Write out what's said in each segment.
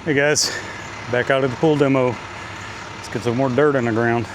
Hey guys, back out at the pool demo. Let's get some more dirt in the ground.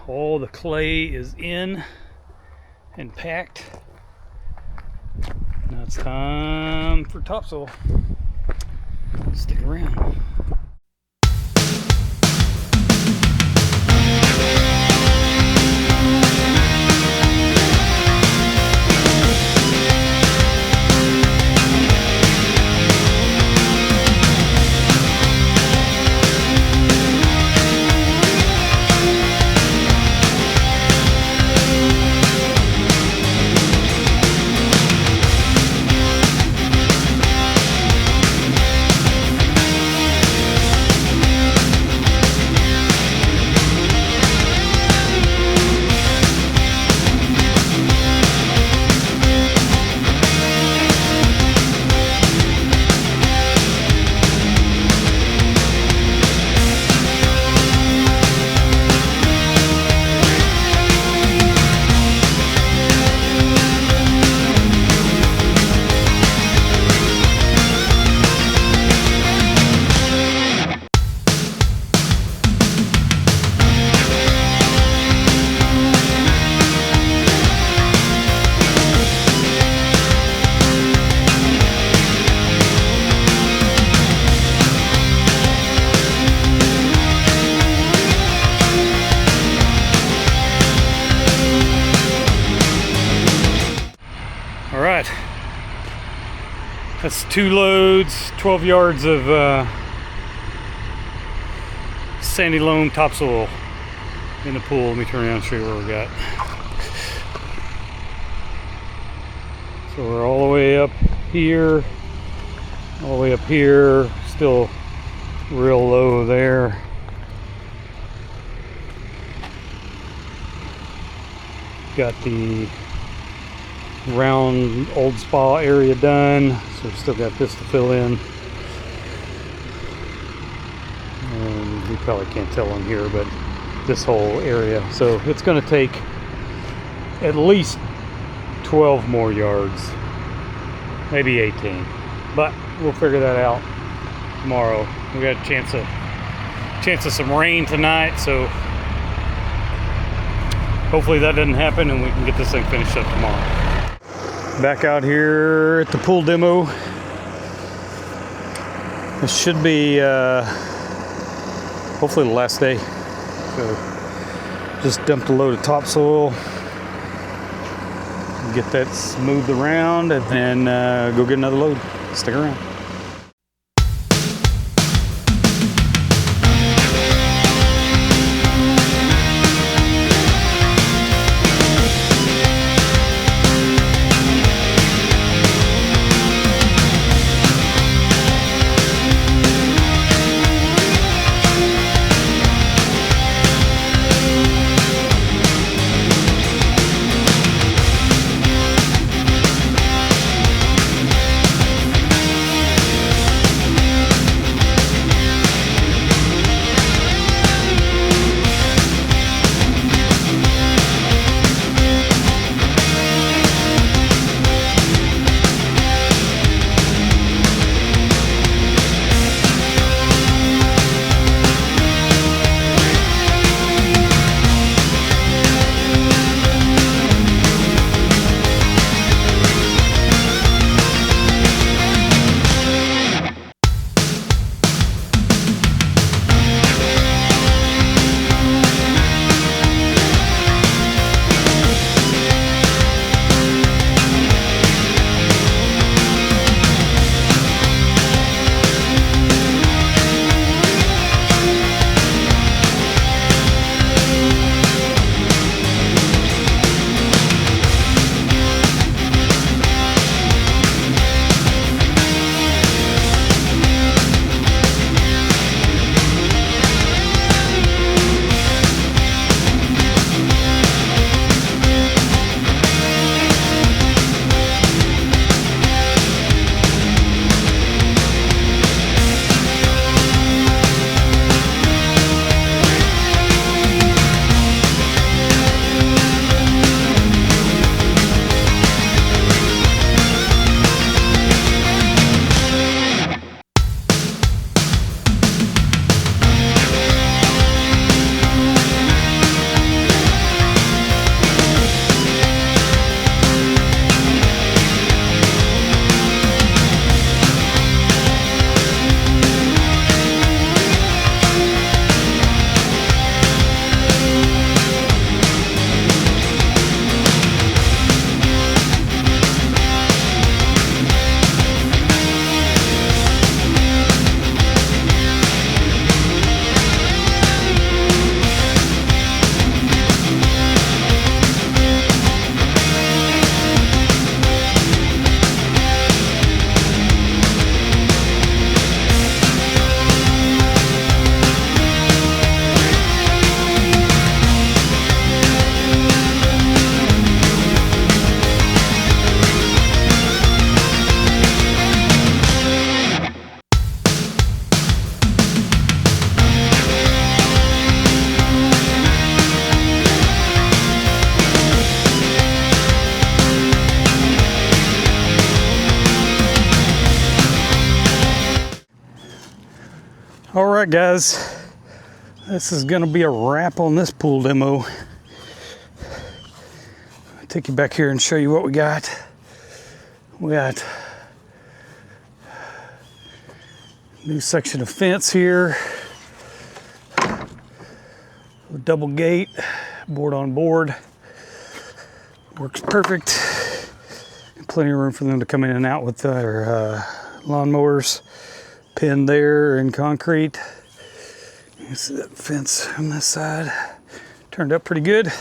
All the clay is in and packed. Now it's time for topsoil. Stick around. Alright, that's 2 loads, 12 yards of sandy loam topsoil in the pool. Let me turn around and show you where we got. So we're all the way up here, all the way up here, still real low there. Got the round old spa area done, so we've still got this to fill in. And you probably can't tell on here, but this whole area. So it's going to take at least 12 more yards, maybe 18, but we'll figure that out tomorrow. We got a chance of some rain tonight, so hopefully that doesn't happen and we can get this thing finished up tomorrow. Back out here at the pool demo. This should be hopefully the last day. So just dumped a load of topsoil, get that smoothed around, and then go get another load. Stick around. right, guys. This is gonna be a wrap on this pool demo. I'll take you back here and show you what we got. We got a new section of fence here. A double gate, board on board. Works perfect. Plenty of room for them to come in and out with their lawnmowers. Pinned there in concrete. You see that fence on this side. Turned out pretty good.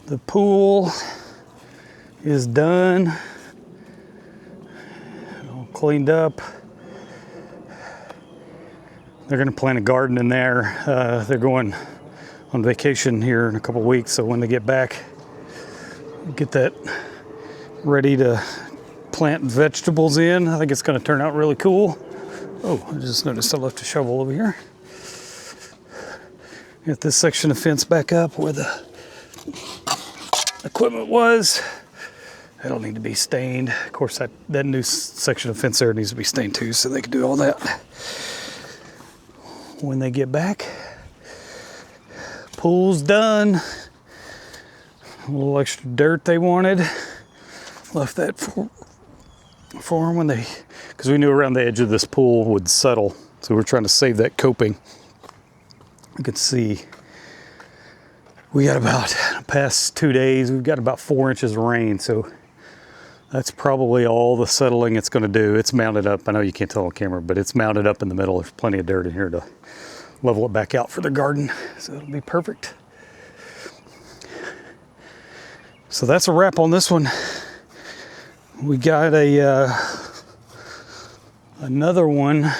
The pool is done. All cleaned up. They're gonna plant a garden in there. They're going on vacation here in a couple weeks, so when they get back, get that ready to plant vegetables in. I think it's gonna turn out really cool. Oh, I just noticed I left a shovel over here. Get this section of fence back up where the equipment was. That'll need to be stained. Of course, that new section of fence there needs to be stained too, so they can do all that. When they get back, pool's done. A little extra dirt they wanted. Left that for them when they, because we knew around the edge of this pool would settle. So we're trying to save that coping. You can see we got about, past 2 days, we've got about 4 inches of rain. So that's probably all the settling it's gonna do. It's mounted up. I know you can't tell on camera, but it's mounted up in the middle. There's plenty of dirt in here to level it back out for the garden. So it'll be perfect. So that's a wrap on this one. We got another one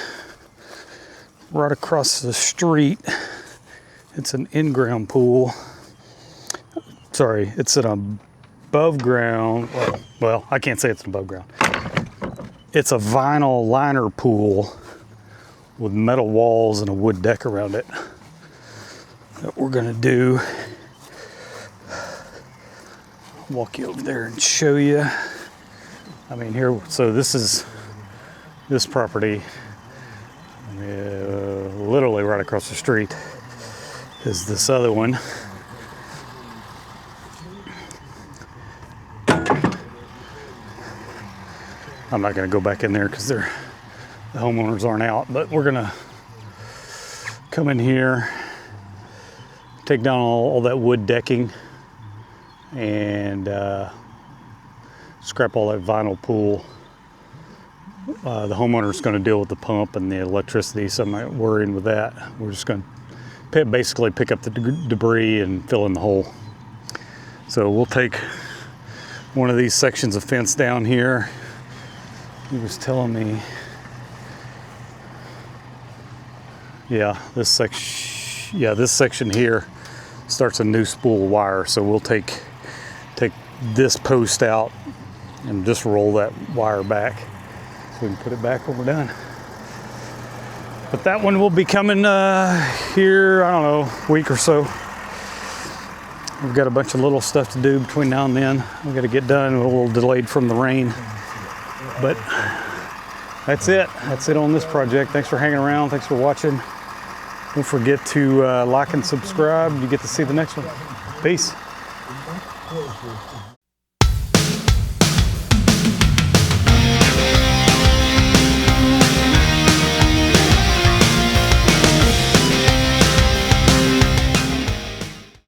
right across the street. It's an in-ground pool. Sorry, it's an above ground. Well, I can't say it's an above ground. It's a vinyl liner pool with metal walls and a wood deck around it that we're gonna do. Walk you over there and show you. I mean, here, so this is this property, literally right across the street is this other one. I'm not gonna go back in there because the homeowners aren't out, but we're gonna come in here, take down all that wood decking, and scrap all that vinyl pool. The homeowner's going to deal with the pump and the electricity, so I'm not worrying with that. We're just going to basically pick up the debris and fill in the hole. So we'll take one of these sections of fence down here. He was telling me, this section here starts a new spool of wire. So we'll take this post out and just roll that wire back so we can put it back when we're done. But that one will be coming here, I don't know, a week or so. We've got a bunch of little stuff to do between now and then. We've got to get done. We're a little delayed from the rain. But that's it. That's it on this project. Thanks for hanging around. Thanks for watching. Don't forget to like and subscribe. You get to see the next one. Peace.